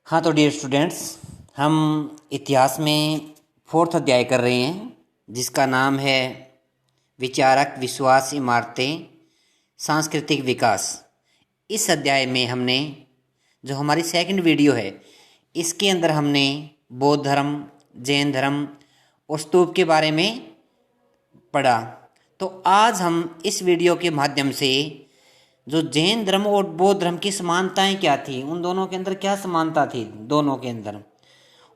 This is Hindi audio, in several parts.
हाँ तो डियर स्टूडेंट्स, हम इतिहास में फोर्थ अध्याय कर रहे हैं जिसका नाम है विचारक, विश्वास, इमारतें, सांस्कृतिक विकास। इस अध्याय में हमने जो हमारी सेकंड वीडियो है इसके अंदर हमने बौद्ध धर्म, जैन धर्म और स्तूप के बारे में पढ़ा। तो आज हम इस वीडियो के माध्यम से जो जैन धर्म और बौद्ध धर्म की समानताएं क्या थी, उन दोनों के अंदर क्या समानता थी दोनों के अंदर,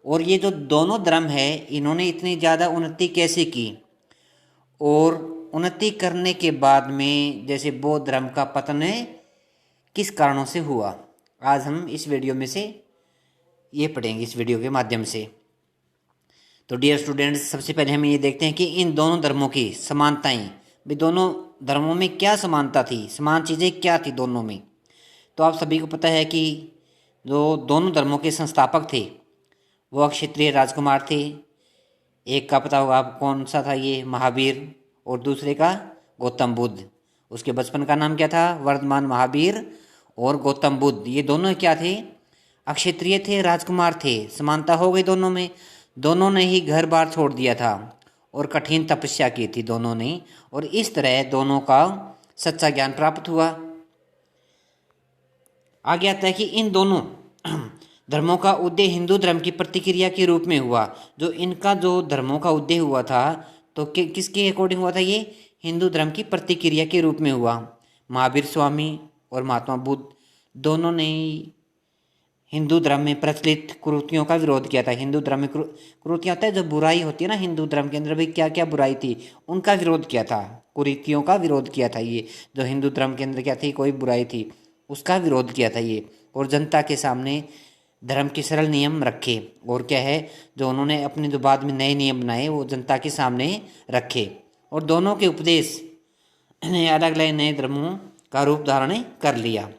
और ये जो दोनों धर्म है इन्होंने इतनी ज़्यादा उन्नति कैसे की, और उन्नति करने के बाद में जैसे बौद्ध धर्म का पतन है किस कारणों से हुआ, आज हम इस वीडियो में से ये पढ़ेंगे इस वीडियो के माध्यम से। तो डियर स्टूडेंट्स, सबसे पहले हम ये देखते हैं कि इन दोनों धर्मों की समानताएं, भी दोनों धर्मों में क्या समानता थी, समान चीज़ें क्या थी दोनों में। तो आप सभी को पता है कि जो दोनों धर्मों के संस्थापक थे वो क्षत्रिय राजकुमार थे। एक का पता होगा आप कौन सा था, ये महावीर, और दूसरे का गौतम बुद्ध। उसके बचपन का नाम क्या था, वर्धमान महावीर और गौतम बुद्ध। ये दोनों क्या थे, अक्षत्रिय थे, राजकुमार थे। समानता हो गई दोनों में। दोनों ने ही घर बार छोड़ दिया था और कठिन तपस्या की थी दोनों ने, और इस तरह दोनों का सच्चा ज्ञान प्राप्त हुआ। आगे आता है कि इन दोनों धर्मों का उदय हिंदू धर्म की प्रतिक्रिया के रूप में हुआ। जो इनका जो धर्मों का उदय हुआ था तो किसके अकॉर्डिंग हुआ था, ये हिंदू धर्म की प्रतिक्रिया के रूप में हुआ। महावीर स्वामी और महात्मा बुद्ध दोनों ने हिंदू धर्म में प्रचलित कुरीतियों का विरोध किया था। हिंदू धर्म में कुरीतियाँ होता है, जो बुराई होती है ना हिंदू धर्म के अंदर, भाई क्या क्या बुराई थी उनका विरोध किया था, कुरीतियों का विरोध किया था। ये जो हिंदू धर्म के अंदर क्या थी, कोई बुराई थी उसका विरोध किया था ये, और जनता के सामने धर्म के सरल नियम रखे। और क्या है, जो उन्होंने अपने जो बाद में नए नियम बनाए वो जनता के सामने रखे, और दोनों के उपदेश ने अलग अलग नए धर्मों का रूप धारण कर लिया।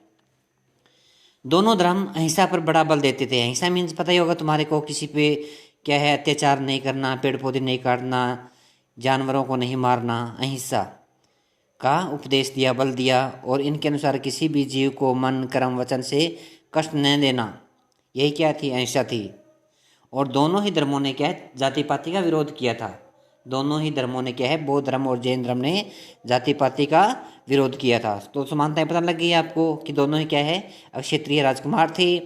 दोनों धर्म अहिंसा पर बड़ा बल देते थे। अहिंसा मीन्स पता ही होगा तुम्हारे को, किसी पे क्या है, अत्याचार नहीं करना, पेड़ पौधे नहीं काटना, जानवरों को नहीं मारना, अहिंसा का उपदेश दिया, बल दिया। और इनके अनुसार किसी भी जीव को मन, कर्म, वचन से कष्ट न देना, यही क्या थी, अहिंसा थी। और दोनों ही धर्मों ने क्या है, जाति पाति का विरोध किया था। दोनों ही धर्मों ने क्या है, बौद्ध धर्म और जैन धर्म ने जाति पाति का विरोध किया था। तो समानताएं पता लग गई आपको कि दोनों ही क्या है, क्षत्रिय राजकुमार थे,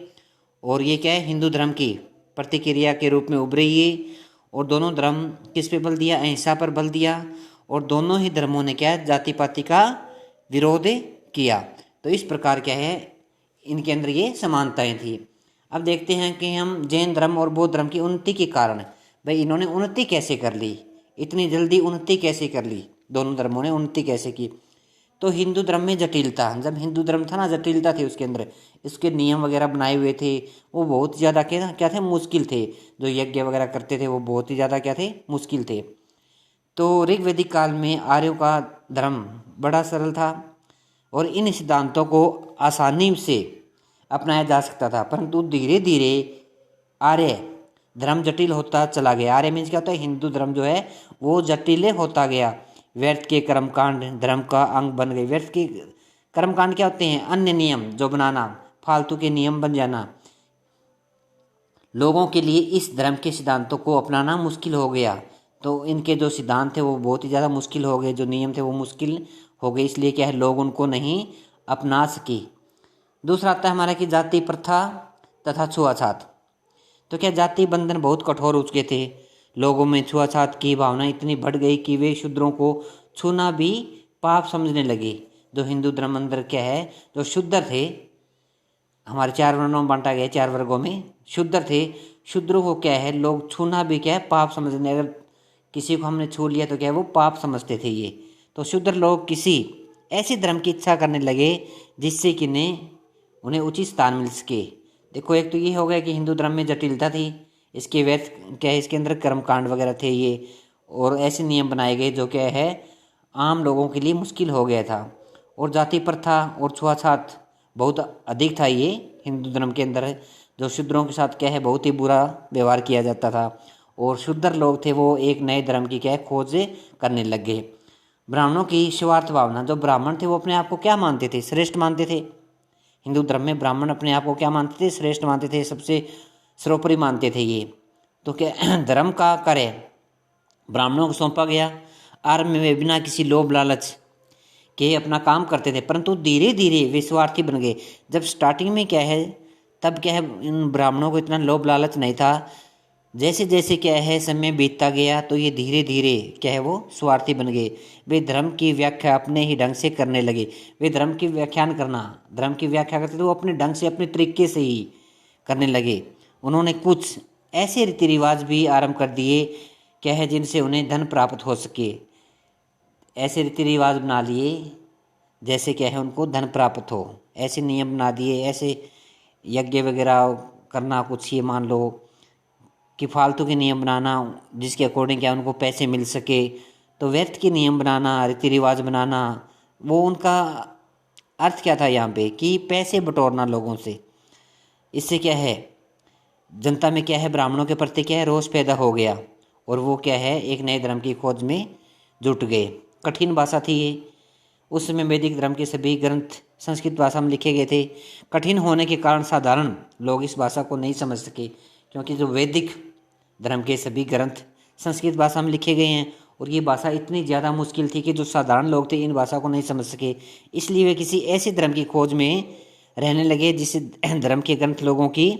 और ये क्या है, हिंदू धर्म की प्रतिक्रिया के रूप में उभरे ये। और दोनों धर्म किस पे बल दिया, अहिंसा पर बल दिया। और दोनों ही धर्मों ने क्या है, जाति पाति का विरोध किया। तो इस प्रकार क्या है, इनके अंदर ये समानताएं थी। अब देखते हैं कि हम जैन धर्म और बौद्ध धर्म की उन्नति के कारण, भाई इन्होंने उन्नति कैसे कर ली, इतनी जल्दी उन्नति कैसे कर ली, दोनों धर्मों ने उन्नति कैसे की। तो हिंदू धर्म में जटिलता, जब हिंदू धर्म था ना, जटिलता थी उसके अंदर, इसके नियम वगैरह बनाए हुए थे वो बहुत ज़्यादा क्या थे, मुश्किल थे। जो यज्ञ वगैरह करते थे वो बहुत ही ज़्यादा क्या थे, मुश्किल थे। तो ऋग्वैदिक काल में आर्यों का धर्म बड़ा सरल था और इन सिद्धांतों को आसानी से अपनाया जा सकता था, परंतु धीरे धीरे आर्य धर्म जटिल होता चला गया। आर्य मीन्स क्या होता है, हिंदू धर्म जो है वो जटिल होता गया। व्यर्थ के कर्मकांड धर्म का अंग बन गए। व्यर्थ के कर्मकांड क्या होते हैं, अन्य नियम जो बनाना, फालतू के नियम बन जाना। लोगों के लिए इस धर्म के सिद्धांतों को अपनाना मुश्किल हो गया। तो इनके जो सिद्धांत थे वो बहुत ही ज़्यादा मुश्किल हो गए, जो नियम थे वो मुश्किल हो गए, इसलिए क्या है, लोग उनको नहीं अपना सके। दूसरा आता है हमारा कि जाति प्रथा तथा छुआछात। तो क्या जाति बंधन बहुत कठोर हो चुके थे, लोगों में छुआछात की भावना इतनी बढ़ गई कि वे शूद्रों को छूना भी पाप समझने लगे। जो हिंदू धर्म अंदर क्या है, जो शूद्र थे, हमारे 4 वर्णों में बांटा गया, 4 वर्गों में शूद्र थे, शूद्रों को क्या है, लोग छूना भी क्या है, पाप समझने, अगर किसी को हमने छू लिया तो क्या है, वो पाप समझते थे ये। तो शूद्र लोग किसी ऐसे धर्म की इच्छा करने लगे जिससे कि उन्हें उचित स्थान मिल सके। देखो, एक तो ये हो गया कि हिंदू धर्म में जटिलता थी, इसके व्यर्थ क्या है, इसके अंदर कर्मकांड वगैरह थे ये, और ऐसे नियम बनाए गए जो क्या है, आम लोगों के लिए मुश्किल हो गया था। और जाति प्रथा और छुआछात बहुत अधिक था ये हिंदू धर्म के अंदर, जो शूद्रों के साथ क्या है, बहुत ही बुरा व्यवहार किया जाता था। और शूद्र लोग थे वो एक नए धर्म की क्या है, खोज करने लग गए। ब्राह्मणों की स्वार्थ भावना, जो ब्राह्मण थे वो अपने आप को क्या मानते थे, श्रेष्ठ मानते थे। हिंदू धर्म में ब्राह्मण अपने आप को क्या मानते थे? श्रेष्ठ मानते थे, सबसे सर्वोपरि मानते थे ये। तो क्या धर्म का कार्य ब्राह्मणों को सौंपा गया। आरंभ में वे बिना किसी लोभ लालच के अपना काम करते थे, परंतु धीरे धीरे वे स्वार्थी बन गए। जब स्टार्टिंग में क्या है, तब क्या है, इन ब्राह्मणों को इतना लोभ लालच नहीं था। जैसे जैसे क्या है समय बीतता गया तो ये धीरे धीरे क्या है, वो स्वार्थी बन गए। वे धर्म की व्याख्या अपने ही ढंग से करने लगे। वे धर्म की धर्म की व्याख्या करते थे वो अपने ढंग से, अपने तरीके से ही करने लगे। उन्होंने कुछ ऐसे रीति रिवाज भी आरंभ कर दिए क्या है, जिनसे उन्हें धन प्राप्त हो सके। ऐसे रीति रिवाज बना लिए जैसे क्या है उनको धन प्राप्त हो। ऐसे नियम बना दिए, ऐसे यज्ञ वगैरह करना, कुछ ये मान लो कि फालतू के नियम बनाना जिसके अकॉर्डिंग क्या उनको पैसे मिल सके। तो व्यर्थ के नियम बनाना, रीति रिवाज बनाना, वो उनका अर्थ क्या था यहाँ पे कि पैसे बटोरना लोगों से। इससे क्या है, जनता में क्या है, ब्राह्मणों के प्रति क्या है, रोष पैदा हो गया और वो क्या है, एक नए धर्म की खोज में जुट गए। कठिन भाषा थी ये। उस समय वैदिक धर्म के सभी ग्रंथ संस्कृत भाषा में लिखे गए थे। कठिन होने के कारण साधारण लोग इस भाषा को नहीं समझ सके, क्योंकि जो वैदिक धर्म के सभी ग्रंथ संस्कृत भाषा में लिखे गए हैं और ये भाषा इतनी ज़्यादा मुश्किल थी कि जो साधारण लोग थे इन भाषा को नहीं समझ सके। इसलिए वे किसी ऐसे धर्म की खोज में रहने लगे जिस धर्म के ग्रंथ लोगों की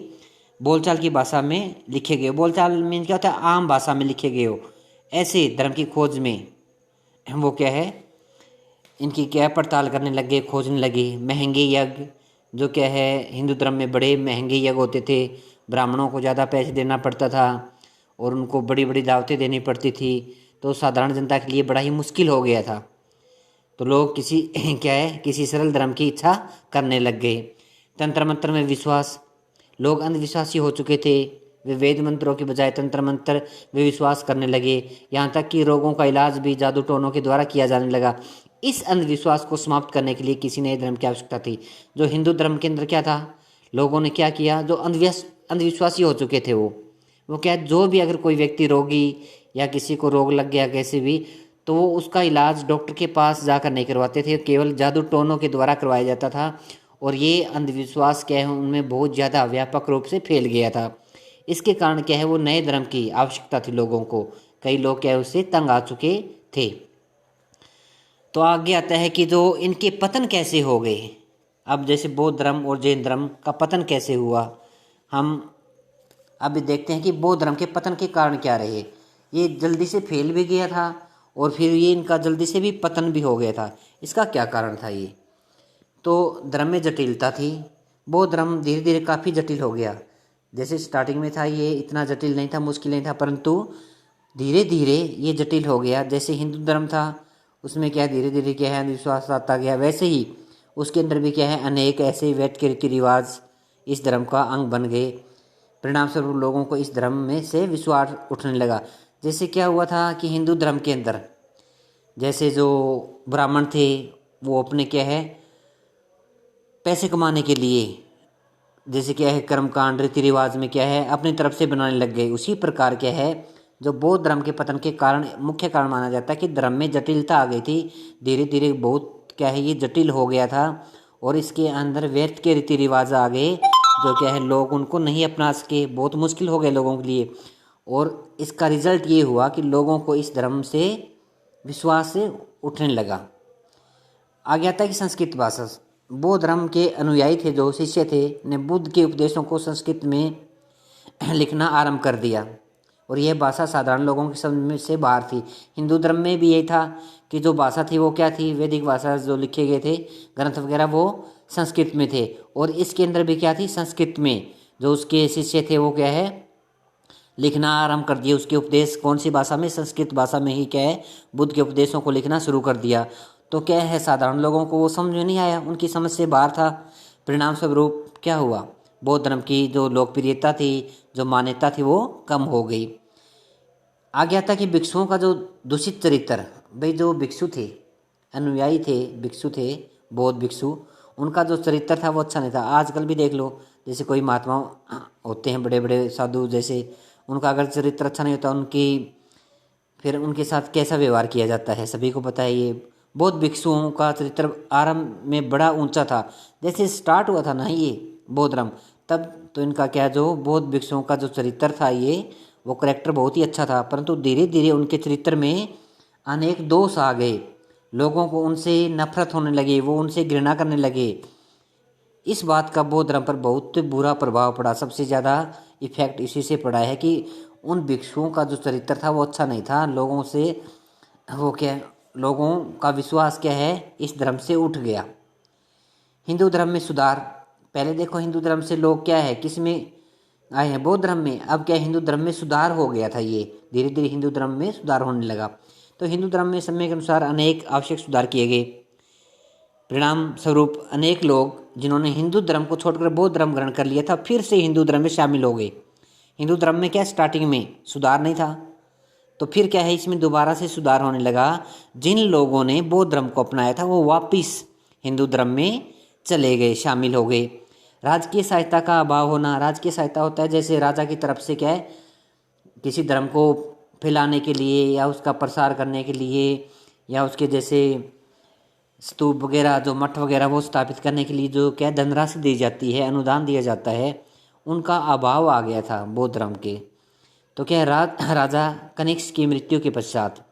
बोलचाल की भाषा में लिखे गए। बोलचाल मीन क्या होता है, आम भाषा में लिखे गए हो। ऐसे धर्म की खोज में वो क्या है, इनकी क्या पड़ताल करने लगे, खोजने लगे। महंगे यज्ञ जो क्या है, हिंदू धर्म में बड़े महंगे यज्ञ होते थे, ब्राह्मणों को ज़्यादा पैसे देना पड़ता था और उनको बड़ी बड़ी दावतें देनी पड़ती थी। तो साधारण जनता के लिए बड़ा ही मुश्किल हो गया था। तो लोग किसी क्या है, किसी सरल धर्म की इच्छा करने लग गए। तंत्र मंत्र में विश्वास, लोग अंधविश्वासी हो चुके थे। वे वेद मंत्रों के बजाय तंत्र मंत्र वे विश्वास करने लगे। यहाँ तक कि रोगों का इलाज भी जादू टोनों के द्वारा किया जाने लगा। इस अंधविश्वास को समाप्त करने के लिए किसी नए धर्म की आवश्यकता थी। जो हिंदू धर्म के अंदर क्या था, लोगों ने क्या किया, जो अंधविश्वासी हो चुके थे वो क्या, जो भी अगर कोई व्यक्ति रोगी या किसी को रोग लग गया कैसे भी, तो वो उसका इलाज डॉक्टर के पास जाकर नहीं करवाते थे, केवल जादू टोनों के द्वारा करवाया जाता था। और ये अंधविश्वास क्या है, उनमें बहुत ज़्यादा व्यापक रूप से फैल गया था। इसके कारण क्या है, वो नए धर्म की आवश्यकता थी लोगों को। कई लोग क्या है, उससे तंग आ चुके थे। तो आगे आता है कि जो इनके पतन कैसे हो गए। अब जैसे बौद्ध धर्म और जैन धर्म का पतन कैसे हुआ, हम अभी देखते हैं कि बौद्ध धर्म के पतन के कारण क्या रहे। ये जल्दी से फैल भी गया था और फिर ये इनका जल्दी से भी पतन भी हो गया था। इसका क्या कारण था ये, तो धर्म में जटिलता थी। बौद्ध धर्म धीरे धीरे काफ़ी जटिल हो गया। जैसे स्टार्टिंग में था ये इतना जटिल नहीं था, मुश्किल नहीं था, परंतु धीरे धीरे ये जटिल हो गया। जैसे हिंदू धर्म था उसमें क्या धीरे धीरे क्या है अंधविश्वास आता गया, वैसे ही उसके अंदर भी क्या है अनेक ऐसे वैद के रीति रिवाज इस धर्म का अंग बन गए। परिणाम स्वरूप लोगों को इस धर्म में से विश्वास उठने लगा। जैसे क्या हुआ था कि हिंदू धर्म के अंदर जैसे जो ब्राह्मण थे वो अपने क्या है पैसे कमाने के लिए जैसे क्या है कर्मकांड रीति रिवाज में क्या है अपनी तरफ से बनाने लग गए। उसी प्रकार क्या है जो बौद्ध धर्म के पतन के कारण मुख्य कारण माना जाता है कि धर्म में जटिलता आ गई थी। धीरे धीरे बहुत क्या है ये जटिल हो गया था और इसके अंदर व्यर्थ के रीति रिवाज आ गए जो क्या है लोग उनको नहीं अपना सके, बहुत मुश्किल हो गए लोगों के लिए। और इसका रिजल्ट ये हुआ कि लोगों को इस धर्म से विश्वास से उठने लगा। आगे आता है कि संस्कृत भाषा, बौद्ध धर्म के अनुयायी थे जो शिष्य थे ने बुद्ध के उपदेशों को संस्कृत में लिखना आरंभ कर दिया और यह भाषा साधारण लोगों की समझ से बाहर थी। हिंदू धर्म में भी यही था कि जो भाषा थी वो क्या थी, वैदिक भाषा जो लिखे गए थे ग्रंथ वगैरह वो संस्कृत में थे और इसके अंदर भी क्या थी संस्कृत में जो उसके शिष्य थे वो क्या है लिखना आरंभ कर दिया। उसके उपदेश कौन सी भाषा में, संस्कृत भाषा में ही क्या है बुद्ध के उपदेशों को लिखना शुरू कर दिया। तो क्या है साधारण लोगों को वो समझ में नहीं आया, उनकी समझ से बाहर था। परिणाम स्वरूप क्या हुआ, बौद्ध धर्म की जो लोकप्रियता थी जो मान्यता थी वो कम हो गई। आगे आता कि भिक्षुओं का जो दूषित चरित्र, भाई जो भिक्षु थे अनुयायी थे भिक्षु थे बौद्ध भिक्षु, उनका जो चरित्र था वो अच्छा नहीं था। आजकल भी देख लो जैसे कोई महात्मा होते हैं बड़े बड़े साधु जैसे, उनका अगर चरित्र अच्छा नहीं होता उनकी फिर उनके साथ कैसा व्यवहार किया जाता है सभी को पता है। ये बौद्ध भिक्षुओं का चरित्र आरंभ में बड़ा ऊंचा था। जैसे स्टार्ट हुआ था ना ये बौद्ध धर्म, तब तो इनका क्या जो बौद्ध भिक्षुओं का जो चरित्र था ये वो करैक्टर बहुत ही अच्छा था, परंतु धीरे धीरे उनके चरित्र में अनेक दोष आ गए। लोगों को उनसे नफरत होने लगी, वो उनसे घृणा करने लगे। इस बात का बौद्ध धर्म पर बहुत बुरा प्रभाव पड़ा। सबसे ज़्यादा इफेक्ट इसी से पड़ा है कि उन भिक्षुओं का जो चरित्र था वो अच्छा नहीं था। लोगों से वो क्या, लोगों का विश्वास क्या है इस धर्म से उठ गया। हिंदू धर्म में सुधार, पहले देखो हिंदू धर्म से लोग क्या है किस में आए हैं, बौद्ध धर्म में। अब क्या हिंदू धर्म में सुधार हो गया था, ये धीरे धीरे हिंदू धर्म में सुधार होने लगा। तो हिंदू धर्म में समय के अनुसार अनेक आवश्यक सुधार किए गए। परिणाम स्वरूप अनेक लोग जिन्होंने हिंदू धर्म को छोड़कर बौद्ध धर्म ग्रहण कर लिया था फिर से हिंदू धर्म में शामिल हो गए। हिंदू धर्म में क्या स्टार्टिंग में सुधार नहीं था, तो फिर क्या है इसमें दोबारा से सुधार होने लगा। जिन लोगों ने बौद्ध धर्म को अपनाया था वो वापिस हिंदू धर्म में चले गए, शामिल हो गए। राजकीय सहायता का अभाव होना, राजकीय सहायता होता है जैसे राजा की तरफ से क्या है किसी धर्म को फैलाने के लिए या उसका प्रसार करने के लिए या उसके जैसे स्तूप वगैरह जो मठ वगैरह वो स्थापित करने के लिए जो क्या धनराशि दी जाती है, अनुदान दिया जाता है, उनका अभाव आ गया था बौद्ध धर्म के। तो क्या राजा कनिष्क की मृत्यु के पश्चात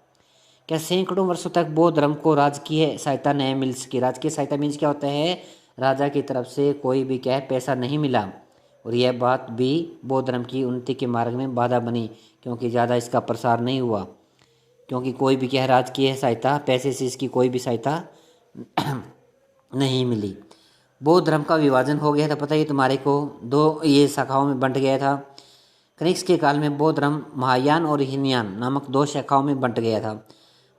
क्या सैकड़ों वर्षों तक बौद्ध धर्म को राजकीय सहायता नहीं मिल सकी। राजकीय सहायता मीन्स क्या होता है, राजा की तरफ से कोई भी क्या है पैसा नहीं मिला, और यह बात भी बौद्ध धर्म की उन्नति के मार्ग में बाधा बनी, क्योंकि ज़्यादा इसका प्रसार नहीं हुआ, क्योंकि कोई भी क्या है राजकीय सहायता, पैसे से इसकी कोई भी सहायता नहीं मिली। बौद्ध धर्म का विभाजन हो गया था, पता ही तुम्हारे को, दो ये शाखाओं में बंट गया था। कनिष्क के काल में बौद्ध धर्म महायान और हीनयान नामक दो शाखाओं में बंट गया था।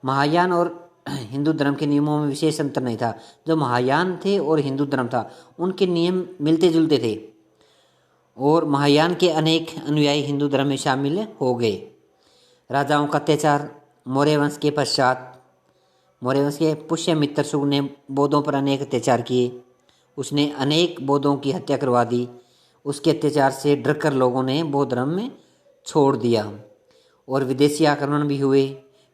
महायान और हिंदू धर्म के नियमों में विशेष अंतर नहीं था। जो महायान थे और हिंदू धर्म था उनके नियम मिलते जुलते थे, और महायान के अनेक अनुयायी हिंदू धर्म में शामिल हो गए। राजाओं का अत्याचार, मौर्य वंश के पश्चात मौर्य वंश के पुष्यमित्र शुंग ने बौद्धों पर अनेक अत्याचार किए। उसने अनेक बौद्धों की हत्या करवा दी। उसके अत्याचार से डरकर लोगों ने बौद्ध धर्म में छोड़ दिया, और विदेशी आक्रमण भी हुए।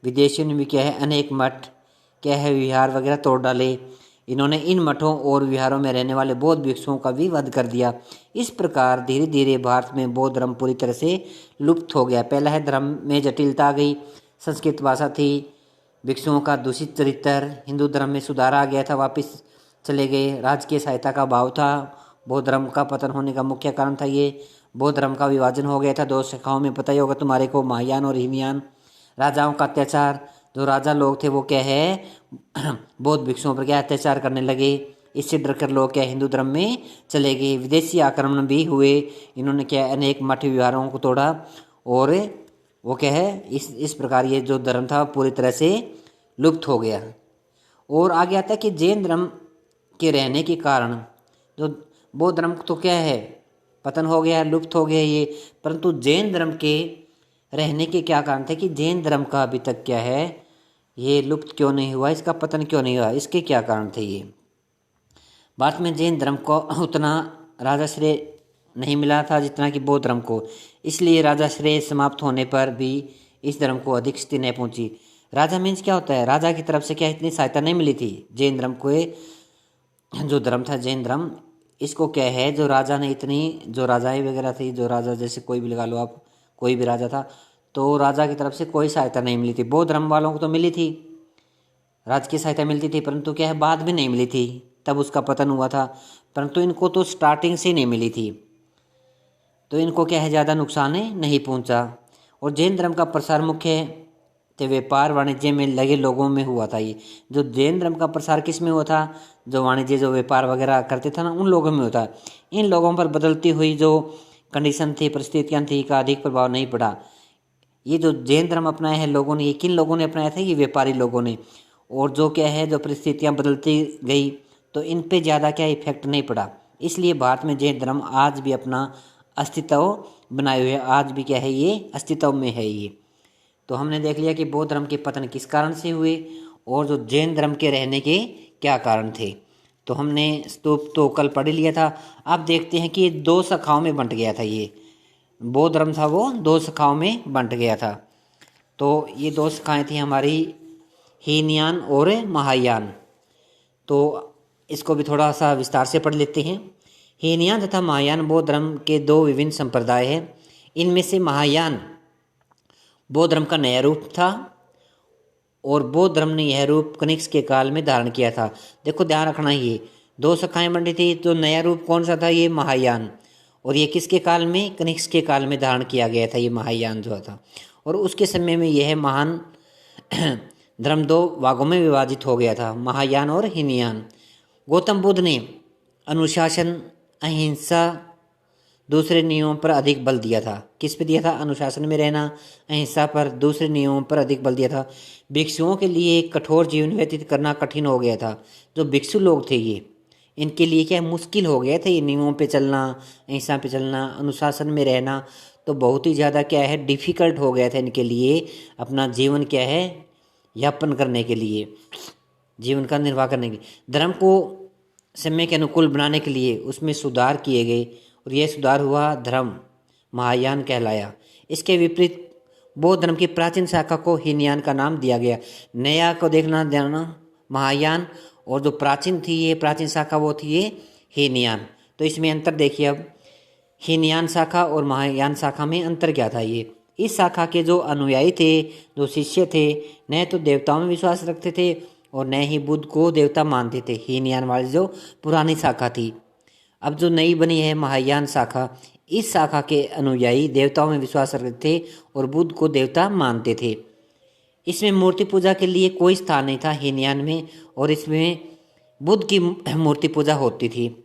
विदेशियों ने भी क्या है अनेक मठ क्या है विहार वगैरह तोड़ डाले। इन्होंने इन मठों और विहारों में रहने वाले बौद्ध भिक्षुओं का भी वध कर दिया। इस प्रकार धीरे धीरे भारत में बौद्ध धर्म पूरी तरह से लुप्त हो गया। पहला है धर्म में जटिलता आ गई, संस्कृत भाषा थी, भिक्षुओं का दूषित चरित्र, हिंदू धर्म में सुधार आ गया था, वापस चले गए। राजकीय सहायता का अभाव था, बौद्ध धर्म का पतन होने का मुख्य कारण था ये। बौद्ध धर्म का विभाजन हो गया था दो शाखाओं में, पता ही होगा तुम्हारे को, महायान और हीनयान। राजाओं का अत्याचार, जो राजा लोग थे वो क्या है बौद्ध भिक्षुओं पर क्या अत्याचार करने लगे। इससे डरकर लोग क्या हिंदू धर्म में चले गए। विदेशी आक्रमण भी हुए, इन्होंने क्या अनेक मठ विहारों को तोड़ा, और वो क्या है इस प्रकार ये जो धर्म था पूरी तरह से लुप्त हो गया। और आगे आता है कि जैन धर्म के रहने के कारण जो बौद्ध धर्म तो क्या है पतन हो गया, लुप्त हो गया ये, परंतु जैन धर्म के रहने के क्या कारण थे कि जैन धर्म का अभी तक क्या है ये लुप्त क्यों नहीं हुआ, इसका पतन क्यों नहीं हुआ, इसके क्या कारण थे ये। भारत में जैन धर्म को उतना राजाश्रय नहीं मिला था जितना कि बौद्ध धर्म को, इसलिए राजाश्रय समाप्त होने पर भी इस धर्म को अधिक स्थिति नहीं पहुंची। राजा मीन्स क्या होता है, राजा की तरफ से क्या इतनी सहायता नहीं मिली थी जैन धर्म को। जो धर्म था जैन धर्म, इसको क्या है जो राजा ने इतनी, जो राजाएं वगैरह थी, जो राजा जैसे कोई भी लगा लो आप, कोई भी राजा था, तो राजा की तरफ से कोई सहायता नहीं मिली थी। बौद्ध धर्म वालों को तो मिली थी, राजकीय सहायता मिलती थी, परंतु क्या है बाद में नहीं मिली थी, तब उसका पतन हुआ था। परंतु इनको तो स्टार्टिंग से नहीं मिली थी, तो इनको क्या है ज़्यादा नुकसान नहीं पहुंचा। और जैन धर्म का प्रसार मुख्य तो व्यापार वाणिज्य में लगे लोगों में हुआ था। ये जो जैन धर्म का प्रसार किस में हुआ था, जो वाणिज्य जो व्यापार वगैरह करते थे ना उन लोगों में होता। इन लोगों पर बदलती हुई जो कंडीशन थी, परिस्थितियाँ थी, का अधिक प्रभाव नहीं पड़ा। ये जो जैन धर्म अपनाया है लोगों ने, ये किन लोगों ने अपनाया था, ये व्यापारी लोगों ने। और जो क्या है जो परिस्थितियाँ बदलती गई तो इन पे ज़्यादा क्या इफेक्ट नहीं पड़ा, इसलिए भारत में जैन धर्म आज भी अपना अस्तित्व बनाए हुए, आज भी क्या है ये अस्तित्व में है ये। तो हमने देख लिया कि बौद्ध धर्म के पतन किस कारण से हुए और जो जैन धर्म के रहने के क्या कारण थे। तो हमने स्तूप तो कल पढ़ लिया था। अब देखते हैं कि दो शाखाओं में बंट गया था, ये बौद्ध धर्म था वो दो शाखाओं में बंट गया था। तो ये दो शाखाएं थी हमारी, हीनयान और महायान। तो इसको भी थोड़ा सा विस्तार से पढ़ लेते हैं। हीनयान तथा महायान बौद्ध धर्म के दो विभिन्न संप्रदाय हैं। इनमें से महायान बौद्ध धर्म का नया रूप था और बौद्ध धर्म ने यह रूप कनिष्क के काल में धारण किया था। देखो ध्यान रखना, ये दो शाखाएं बनी थी, तो नया रूप कौन सा था? ये महायान। और ये किसके काल में? कनिष्क के काल में धारण किया गया था ये महायान जो था। और उसके समय में यह महान धर्म दो भागों में विभाजित हो गया था, महायान और हीनयान। गौतम बुद्ध ने अनुशासन, अहिंसा, दूसरे नियमों पर अधिक बल दिया था। किस पे दिया था? अनुशासन में रहना, अहिंसा पर, दूसरे नियमों पर अधिक बल दिया था। भिक्षुओं के लिए कठोर जीवन व्यतीत करना कठिन हो गया था। जो भिक्षु लोग थे ये, इनके लिए क्या मुश्किल हो गया था ये नियमों पे चलना, अहिंसा पे चलना, अनुशासन में रहना, तो बहुत ही ज़्यादा क्या है डिफ़िकल्ट हो गया था इनके लिए अपना जीवन क्या है यापन करने के लिए, जीवन का निर्वाह करने के। धर्म को समय के अनुकूल बनाने के लिए उसमें सुधार किए गए और यह सुधार हुआ धर्म महायान कहलाया। इसके विपरीत बौद्ध धर्म की प्राचीन शाखा को हीनयान का नाम दिया गया। नया को देखना जाना महायान, और जो प्राचीन थी ये प्राचीन शाखा वो थी ये हीनयान। तो इसमें अंतर देखिए, अब हीनयान शाखा और महायान शाखा में अंतर क्या था? ये इस शाखा के जो अनुयायी थे, जो शिष्य थे, न तो देवताओं में विश्वास रखते थे और न ही बुद्ध को देवता मानते थे। हीनयान वाली जो पुरानी शाखा थी। अब जो नई बनी है महायान शाखा, इस शाखा के अनुयायी देवताओं में विश्वास रखते थे और बुद्ध को देवता मानते थे। इसमें मूर्ति पूजा के लिए कोई स्थान नहीं था हीनयान में, और इसमें बुद्ध की मूर्ति पूजा होती थी।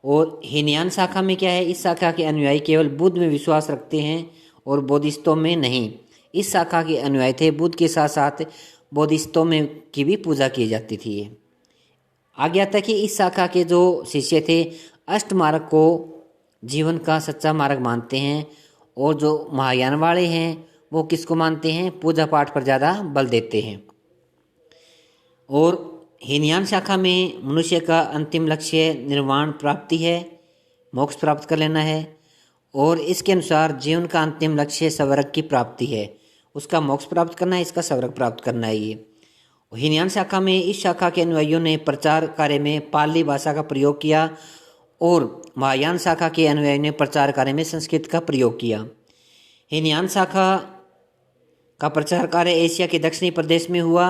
और हीनयान शाखा में क्या है? इस शाखा के अनुयायी केवल बुद्ध में विश्वास रखते हैं और बौद्धिस्तों में नहीं। इस शाखा के अनुयायी थे बुद्ध के साथ साथ बौद्धिस्तों में की भी पूजा की जाती थी। आगे आता है कि इस शाखा के जो शिष्य थे अष्ट मार्ग को जीवन का सच्चा मार्ग मानते हैं, और जो महायान वाले हैं वो किसको मानते हैं? पूजा पाठ पर ज़्यादा बल देते हैं। और हीनयान शाखा में मनुष्य का अंतिम लक्ष्य निर्वाण प्राप्ति है, मोक्ष प्राप्त कर लेना है, और इसके अनुसार जीवन का अंतिम लक्ष्य स्वर्ग की प्राप्ति है। उसका मोक्ष प्राप्त करना है, इसका स्वर्ग प्राप्त करना है। ये हीनयान शाखा में इस शाखा के अनुयायियों ने प्रचार कार्य में पाली भाषा का प्रयोग किया और महायान शाखा के अनुयायियों ने प्रचार कार्य में संस्कृत का प्रयोग किया। हीनयान शाखा का प्रचार कार्य एशिया के दक्षिणी प्रदेश में हुआ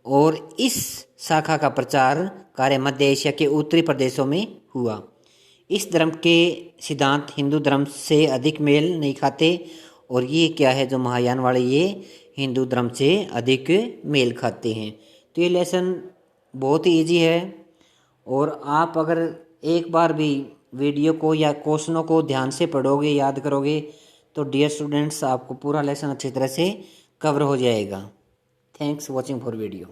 और इस शाखा का प्रचार कार्य मध्य एशिया के उत्तरी प्रदेशों में हुआ। इस धर्म के सिद्धांत हिंदू धर्म से अधिक मेल नहीं खाते, और ये क्या है जो महायान वाले ये हिंदू धर्म से अधिक मेल खाते हैं। तो ये लेसन बहुत ही ईजी है, और आप अगर एक बार भी वीडियो को या क्वेश्चनों को ध्यान से पढ़ोगे, याद करोगे, तो डियर स्टूडेंट्स आपको पूरा लेसन अच्छी तरह से कवर हो जाएगा। Thanks watching for video.